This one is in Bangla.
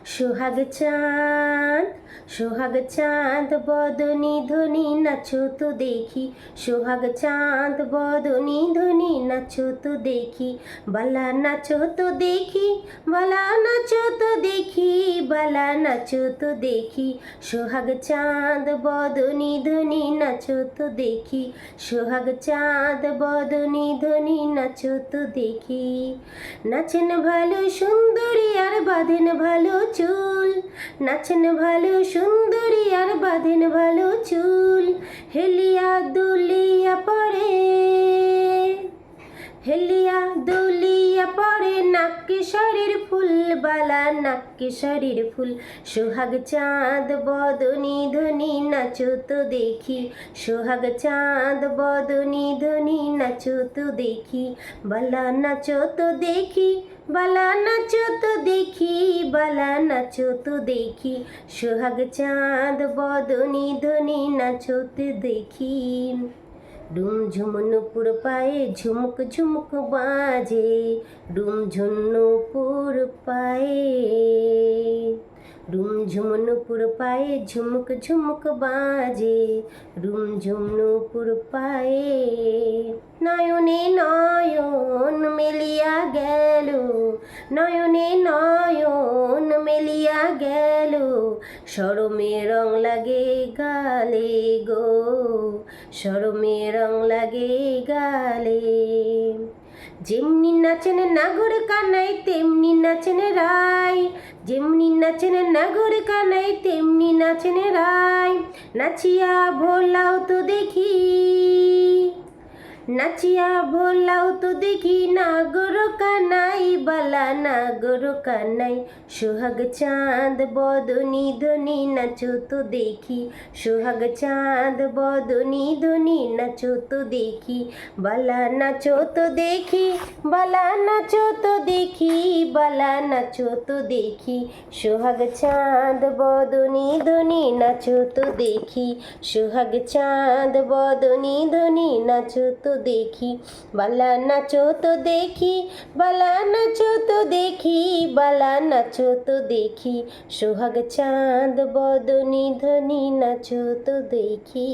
সোহাগ চাঁদ, সোহাগ চাঁদ বদনি ধ্বনি নাচো তো দেখি, সোহাগ চাঁদ বদনি ধ্বনি নাচো তো দেখি, বালা নাচো তো দেখি, বালা নাচো তো দেখি, বালা নাচো তো দেখি, সোহাগ চাঁদ বদনি ধ্বনি নাচো তো দেখি, সোহাগ চাঁদ বদনি ধ্বনি নাচো তো দেখি। নাচেন ভালো সুন্দরী আর বাঁধেন ভালো চুল, নাচেন ভালো সুন্দরী আর বাঁধেন ভালো চুল, হেলিয়া দুলিয়া পড়ে, হেলিয়া দুলিয়া পড়ে নাকেশ্বরীর ফুল, বালা নাকেশ্বরীর ফুল। সোহাগ চাঁদ বদনি ধ্বনি নাচো তো দেখি, সোহাগ চাঁদ বদনি ধ্বনি নাচো তো দেখি, বালা নাচো তো দেখি, বালা নাচো তো দেখি, বালা নাচো তো দেখি, সোহাগ চাঁদ বদনি ধ্বনি নাচো তো দেখি। ডুম ঝুম নুপুর পায়ে ঝুমুক ঝুমুক বাজে, ডুম ঝুম নুপুর পায়ে, ডুম ঝুম নুপুর পায়ে ঝুমুক ঝুমুক বাজে, ডুম ঝুম নুপুর পায়ে। নয়নে নয়ন মেলিয়া গেল, নয়নে নয়ন মেলিয়া গেল, শরমে রং লাগে গালে গো, শরমে রং লাগে গালে। যেমনি নাচেন নাগর কানাই তেমনি নাচেন রায়, যেমনি নাচেন নাগর কানাই তেমনি নাচেন রায়, নাচিয়া ভোলাও তো দেখি, নাচিয়া ভোলাও তো দেখি, নাগর কানাই বালা নাগর কানাই। সোহাগ চাঁদ বদনি ধ্বনি নাচো তো দেখি, সোহাগ চাঁদ বদনি ধ্বনি নাচো তো দেখি, বালা নাচো তো দেখি, বালা নাচো তো দেখি, বালা নাচো তো দেখি, সোহাগ চাঁদ বদনি ধ্বনি নাচো তো দেখি, সোহাগ চাঁদ বদনি ধ্বনি নাচো তো দেখি, বালা নাচো তো দেখি, বালা নাচো তো দেখি, বালা নাচো তো দেখি, সোহাগ চাঁদ বদনি ধ্বনি নাচো তো দেখি।